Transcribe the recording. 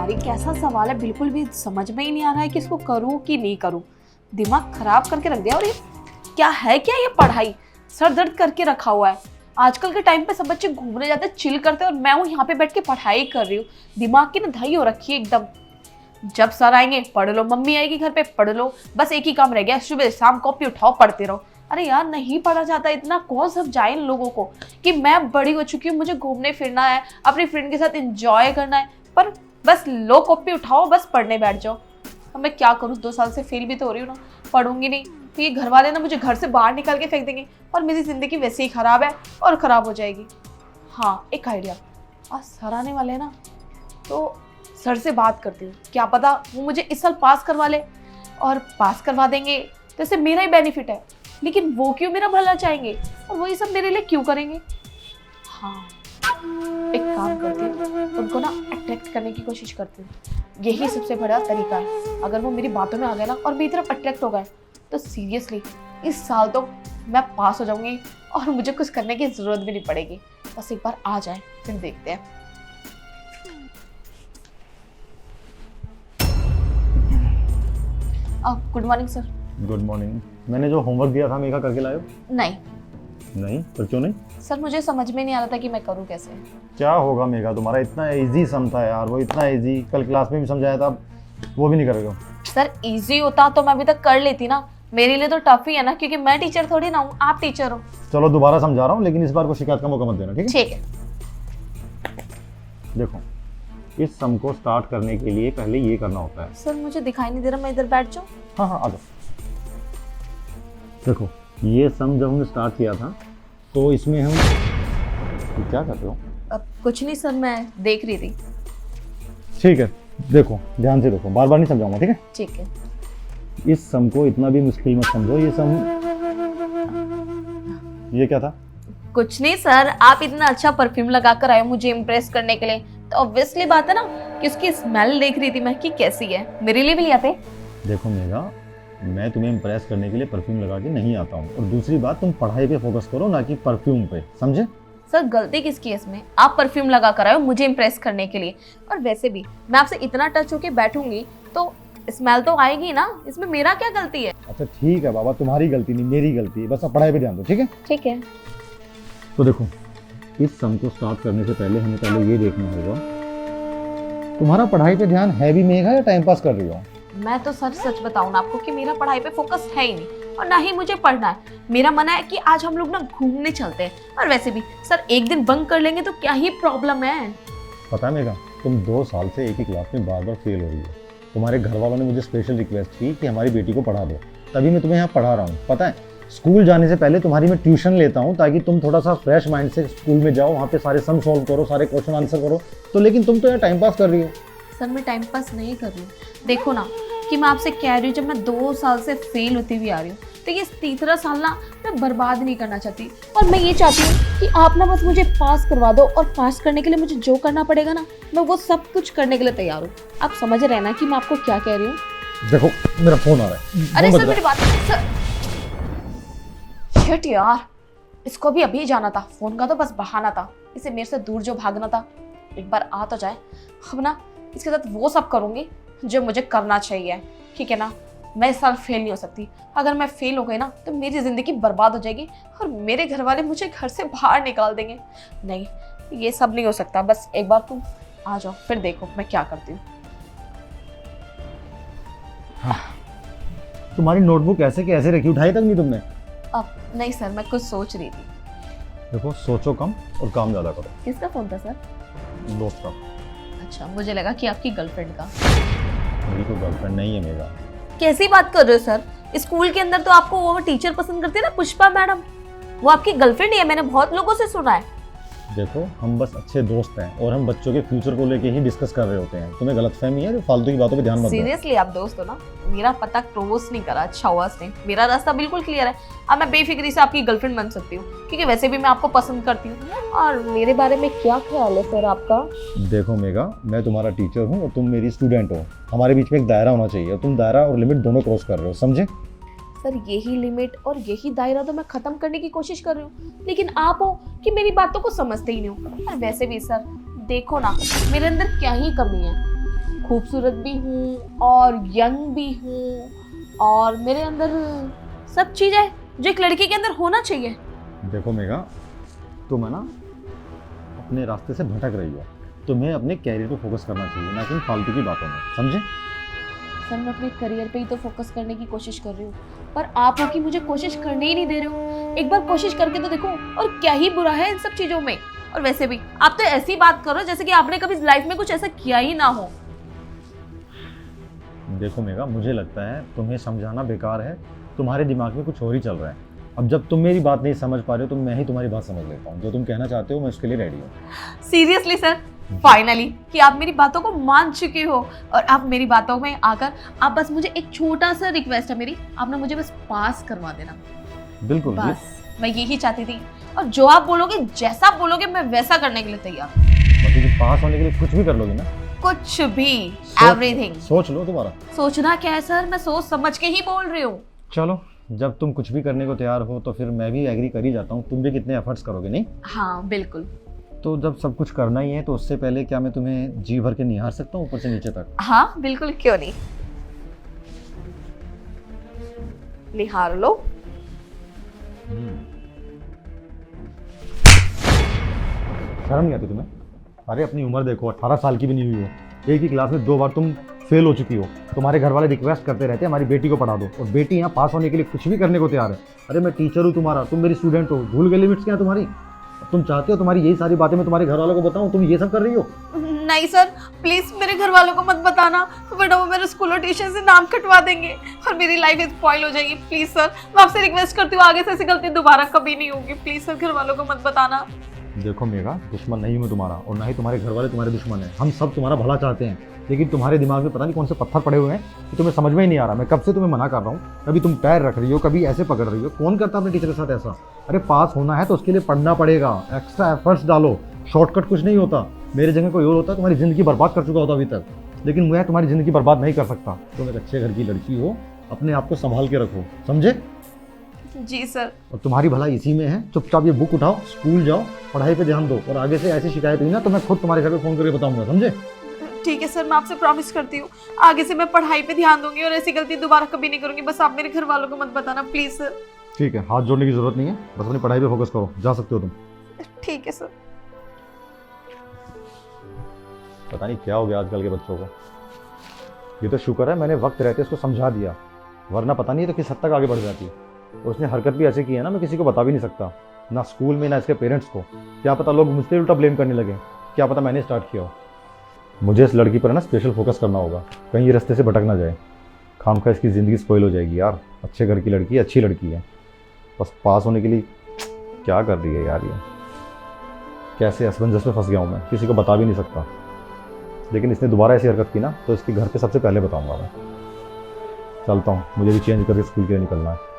यार, ये कैसा सवाल है, बिल्कुल भी समझ में ही नहीं आ रहा है कि इसको करूं कि नहीं करूं। दिमाग खराब करके रख दिया। और ये क्या है, क्या ये पढ़ाई सर दर्द करके रखा हुआ है। आजकल के टाइम पे सब बच्चे घूमने जाते हैं, चिल करते हैं, और मैं हूँ यहाँ पे बैठ के पढ़ाई कर रही हूँ। दिमाग की ना धई हो रखी है एकदम। जब सर आएंगे पढ़ लो, मम्मी आएगी घर पे पढ़ लो, बस एक ही काम रह गया, सुबह शाम कॉपी उठाओ पढ़ते रहो। अरे यार नहीं पढ़ा जाता, इतना कौन समझाए इन लोगों को कि मैं बड़ी हो चुकी हूँ, मुझे घूमने फिरना है, अपनी फ्रेंड के साथ एंजॉय करना है, पर बस लो कॉपी उठाओ, बस पढ़ने बैठ जाओ। अब मैं क्या करूँ, 2 साल से फेल भी तो हो रही हूँ ना, पढ़ूंगी नहीं तो ये घर वाले ना मुझे घर से बाहर निकाल के फेंक देंगे, और मेरी जिंदगी वैसे ही खराब है और खराब हो जाएगी। हाँ एक आइडिया, आज सर आने वाले हैं ना, तो सर से बात करती हूँ, क्या पता वो मुझे इस साल पास करवा ले, और पास करवा देंगे तो इससे मेरा ही बेनिफिट है। लेकिन वो क्यों मेरा भला चाहेंगे, और वो ये सब मेरे लिए क्यों करेंगे। हाँ एक काम करती हूँ, उनको ना अट्रैक्ट करने की कोशिश करती हूँ, यही सबसे बड़ा तरीका है। अगर वो मेरी बातों में आ गए ना और मेरी तरफ अट्रैक्ट हो गए, तो सीरियसली इस साल तो मैं पास हो जाऊंगी और मुझे कुछ करने की जरूरत भी नहीं पड़ेगी। बस एक बार आ जाए फिर देखते हैं। Good morning sir. Good morning. मैंने जो होमवर्क दिया था मेघा करके लायो? नहीं नहीं, पर क्यों नहीं? सर मुझे समझ में नहीं आ रहा था कि मैं करूँ कैसे। क्या होगा मेघा, तुम्हारा इतना इजी सम था यार, वो इतना इजी, कल क्लास में भी समझाया था, वो भी नहीं करोगे? सर इजी होता तो मैं अभी तक कर लेती ना, मेरे लिए तो टफ ही है ना, क्योंकि मैं टीचर थोड़ी ना हूँ, आप टीचर हो। चलो दोबारा समझा रहा हूँ, लेकिन इस बार को शिकायत का मौका मत देना, ठीक है? ठीक है। देखो, इस सम को स्टार्ट करने के लिए पहले ये करना होता है। सर मुझे दिखाई नहीं दे रहा, मैं इधर बैठ जाऊँ? हाँ हाँ आ जाओ। देखो ये सम जब हमने स्टार्ट किया था तो इसमें हम क्या कर रहे हो? अब कुछ नहीं सर, मैं देख रही थी। ठीक है देखो, ध्यान से देखो, बार बार नहीं समझाऊंगा, ठीक है? ठीक है। इस सम को इतना भी मुश्किल मत समझो। ये सम, ये क्या था? कुछ नहीं सर, आप इतना अच्छा परफ्यूम लगा कर आए हो मुझे इम्प्रेस करने के लिए, तो ऑब्वियसली बात है ना कि उसकी स्मेल देख रही थी मैं कि कैसी है, मेरे लिए भी ले आते। देखो मेघा, मैं तुम्हें इम्प्रेस करने के लिए परफ्यूम लगा के नहीं आता हूँ, और दूसरी बात तुम पढ़ाई पे फोकस करो ना कि परफ्यूम पे, समझे? सर गलती किसकी है इसमें, आप परफ्यूम लगा कर आए हो मुझे इम्प्रेस करने के लिए, और वैसे भी मैं आपसे इतना टच होके बैठूंगी तो स्मेल तो आएगी ना, इसमें मेरा क्या गलती है। अच्छा ठीक है बाबा, तुम्हारी गलती नहीं मेरी गलती है, बस अब पढ़ाई पे ध्यान दो, ठीक है? ठीक है। तो देखो, इस सम को स्टार्ट करने से पहले हमें पहले ये देखना होगा तुम्हारा पढ़ाई पे ध्यान है भी मेघा या टाइम पास कर रही हो? मैं तो सर सच बताऊं ना आपको कि मेरा पढ़ाई पे फोकस है ही नहीं, और ना ही मुझे पढ़ना है। मेरा मन है कि आज हम लोग ना घूमने चलते हैं, और वैसे भी सर एक दिन बंक कर लेंगे तो क्या ही प्रॉब्लम है। पता है मेघा, तुम 2 साल से एक ही क्लास में बार बार फेल हो रही हो। तुम्हारे घर वालों ने मुझे स्पेशल रिक्वेस्ट की कि हमारी बेटी को पढ़ा दो, तभी मैं तुम्हें यहाँ पढ़ा रहा हूँ। पता है, स्कूल जाने से पहले तुम्हारी मैं ट्यूशन लेता हूँ ताकि तुम थोड़ा सा फ्रेश माइंड से स्कूल में जाओ, वहाँ पे सारे सम सॉल्व करो, सारे क्वेश्चन आंसर करो। तो लेकिन तुम तो यार टाइम पास कर रही हो। सर मैं टाइम पास नहीं कर रही हूँ, देखो ना कि मैं आपसे कह रही हूँ, जब मैं 2 साल से फेल होती हुई आ रही हूँ, तो ये तीसरा साल ना मैं बर्बाद नहीं करना चाहती, और मैं ये चाहती हूँ कि आप ना बस मुझे पास करवा दो, और पास करने के लिए मुझे जो करना पड़ेगा ना, मैं वो सब कुछ करने के लिए तैयार हूँ। आप समझ रहे हैं ना कि मैं आपको क्या कह रही हूँ? देखो मेरा फोन आ रहा है। अरे सर मेरी बात, सर शिट यार, इसको भी अभी जाना था, फोन का तो बस बहाना था, इसे मेरे से दूर जो भागना था। एक बार आ तो जाए, अब ना इसके साथ वो सब करूंगी जो मुझे करना चाहिए, ठीक है ना? मैं इस साल फेल नहीं हो सकती, अगर मैं फेल हो गई ना तो मेरी जिंदगी बर्बाद हो जाएगी, और मेरे घर वाले मुझे घर से बाहर निकाल देंगे। नहीं ये सब नहीं हो सकता, बस एक बार तुम आ जाओ, फिर देखो मैं क्या करती हूँ। तुम्हारी नोटबुक ऐसे के ऐसे रखी, उठाई तक नहीं तुमने? अब नहीं सर, मैं कुछ सोच रही थी। देखो सोचो कम और काम ज्यादा करो। किसका फोन था सर? दोस्त का। अच्छा, मुझे लगा कि आपकी गर्लफ्रेंड का। मेरी कोई गर्लफ्रेंड नहीं है मेरा। कैसी बात कर रहे हो सर, स्कूल के अंदर तो आपको वो टीचर पसंद करती है ना, पुष्पा मैडम, वो आपकी गर्लफ्रेंड ही है, मैंने बहुत लोगों से सुना है। देखो हम बस अच्छे दोस्त हैं, और हम बच्चों के फ्यूचर को लेके ही डिस्कस कर रहे होते हैं। तुम्हें गलतफहमी है, जो फालतू की बातों पे ध्यान मत दो। सीरियसली आप दोस्त हो ना? मेरा पता क्रॉस नहीं करा, अच्छा हुआ उसने, मेरा रास्ता बिल्कुल क्लियर है। अब मैं बेफिक्री से आपकी गर्लफ्रेंड बन सकती हूँ, क्योंकि वैसे भी मैं आपको पसंद करती हूँ। और मेरे बारे में क्या ख्याल है सर आपका? देखो मेघा, मैं तुम्हारा टीचर हूँ और तुम मेरी स्टूडेंट हो, हमारे बीच में एक दायरा होना चाहिए, और तुम दायरा और लिमिट दोनों क्रॉस कर रहे हो, समझे? सर यही लिमिट और यही दायरा तो मैं खत्म करने की कोशिश कर रही हूँ, लेकिन आप हो कि मेरी बातों को समझते ही नहीं हो। और वैसे भी सर देखो ना, मेरे अंदर क्या ही कमी है, खूबसूरत भी हूँ और यंग भी हूँ और मेरे अंदर सब चीज़ है जो एक लड़की के अंदर होना चाहिए। देखो मेघा, तुम है ना अपने रास्ते से भटक रही हो। तुम्हें अपने कैरियर पे फोकस करना चाहिए, ना कि इन फालतू की बातों में, समझे? सर मैं अपने करियर पे ही तो फोकस करने की कोशिश कर रही हूँ, पर आप लोग की मुझे कोशिश करने ही नहीं दे रहे हो। एक बार कोशिश करके तो देखो, और क्या ही बुरा है इन सब चीज़ों में। और वैसे भी आप तो ऐसी बात करो जैसे कि आपने कभी लाइफ में कुछ ऐसा किया ही ना हो। देखो मेघा, मुझे लगता है तुम्हें समझाना बेकार है। तुम्हारे दिमाग में कुछ और ही चल रहा है। अब जब तुम मेरी बात नहीं समझ पा रहे हो तो मैं ही तुम्हारी बात समझ लेता हूँ। जो तुम कहना चाहते हो मैं उसके लिए रेडी हूँ। सीरियसली सर, फाइनली कि आप मेरी बातों को मान चुके हो और आप मेरी बातों में आकर आप बस मुझे एक छोटा सा रिक्वेस्ट है मेरी, आप ना मुझे बस पास करवा देना। बिल्कुल बस मैं यही चाहती थी, और जो आप बोलोगे, जैसा आप बोलोगे मैं वैसा करने के लिए तैयार हूँ। मतलब पास होने के लिए कुछ भी कर लोगे ना? कुछ भी, एवरीथिंग। सोच लो दोबारा। सोचना क्या है सर, मैं सोच समझ के ही बोल रही हूँ। चलो, जब तुम कुछ भी करने को तैयार हो तो फिर मैं भी एग्री कर ही जाता हूँ। तुम भी कितने एफर्ट्स करोगे, नहीं? हाँ बिल्कुल। तो जब सब कुछ करना ही है तो उससे पहले क्या मैं तुम्हें जी भर के निहार सकता हूँ ऊपर से नीचे तक? हाँ बिल्कुल, क्यों नहीं। निहार लो। शर्म नहीं आती तुम्हें? अरे अपनी उम्र देखो, 18 साल की भी नहीं हुई हो। एक ही क्लास में 2 बार तुम फेल हो चुकी हो। तुम्हारे घर वाले रिक्वेस्ट करते रहते हैं हमारी बेटी को पढ़ा दो, और बेटी यहाँ पास होने के लिए कुछ भी करने को तैयार है। अरे मैं टीचर हूँ तुम्हारा, तुम मेरी स्टूडेंट हो, भूल गए लिमिट्स क्या है तुम्हारी? तुम चाहते हो तुम्हारी यही सारी बातें मैं तुम्हारे घर वालों को बताऊँ? तुम ये सब कर रही हो? नहीं सर, प्लीज मेरे घर वालों को मत बताना, वरना वो मेरे स्कूल और ट्यूशन से नाम कटवा देंगे और मेरी लाइफ स्पॉइल हो जाएगी। प्लीज सर, मैं आपसे रिक्वेस्ट करती हूँ, आगे से ऐसी गलती दोबारा कभी नहीं होगी। प्लीज सर, घर वालों को मत बताना। देखो मेघा, दुश्मन नहीं हूँ तुम्हारा, और ना ही तुम्हारे घर वाले तुम्हारे दुश्मन हैं। हम सब तुम्हारा भला चाहते हैं, लेकिन तुम्हारे दिमाग में पता नहीं कौन से पत्थर पड़े हुए हैं कि तुम्हें समझ में ही नहीं आ रहा। मैं कब से तुम्हें मना कर रहा हूँ, कभी तुम पैर रख रही हो, कभी ऐसे पकड़ रही हो। कौन करता अपने टीचर के साथ ऐसा? अरे पास होना है तो उसके लिए पढ़ना पड़ेगा, एक्स्ट्रा एफर्ट्स डालो। शॉर्टकट कुछ नहीं होता। मेरे जगह कोई और होता तुम्हारी ज़िंदगी बर्बाद कर चुका होता अभी तक, लेकिन मैं तुम्हारी ज़िंदगी बर्बाद नहीं कर सकता। तुम एक अच्छे घर की लड़की हो, अपने आप को संभाल के रखो, समझे? जी सर। और तुम्हारी भलाई इसी में है। चुपचाप ये बुक उठाओ, स्कूल जाओ, पढ़ाई पे ध्यान दो, और आगे से ऐसी शिकायत हुई ना तो मैं खुद तुम्हारे घर पे फ़ोन करके बताऊंगा, समझे? ठीक है सर, मैं आपसे प्रॉमिस करती हूँ, आगे से मैं पढ़ाई पे ध्यान दूंगी और ऐसी गलती दोबारा कभी नहीं करूंगी। बस आप मेरे घर वालों को मत बताना, प्लीज सर। ठीक है, हाथ जोड़ने की जरूरत नहीं है, बस अपनी पढ़ाई पे फोकस करो। जा सकते हो तुम। ठीक है सर। पता नहीं क्या हो गया आजकल के बच्चों को। ये तो शुक्र है मैंने वक्त रहते इसको समझा दिया, वरना पता नहीं तो किस हद तक आगे बढ़ जाती। और उसने हरकत भी ऐसे की है ना, मैं किसी को बता भी नहीं सकता, ना स्कूल में ना इसके पेरेंट्स को। क्या पता लोग मुझसे उल्टा ब्लेम करने लगे, क्या पता मैंने स्टार्ट किया हो। मुझे इस लड़की पर ना स्पेशल फोकस करना होगा, कहीं ये रास्ते से भटक ना जाए। खामखा इसकी ज़िंदगी स्पॉइल हो जाएगी यार। अच्छे घर की लड़की है, अच्छी लड़की है, बस पास होने के लिए क्या कर रही है यार ये। कैसे असमंजस में फंस गया हूँ मैं, किसी को बता भी नहीं सकता। लेकिन इसने दोबारा ऐसी हरकत की ना तो इसके घर पे सबसे पहले बताऊंगा मैं। चलता हूँ, मुझे भी चेंज करके स्कूल के लिए निकलना है।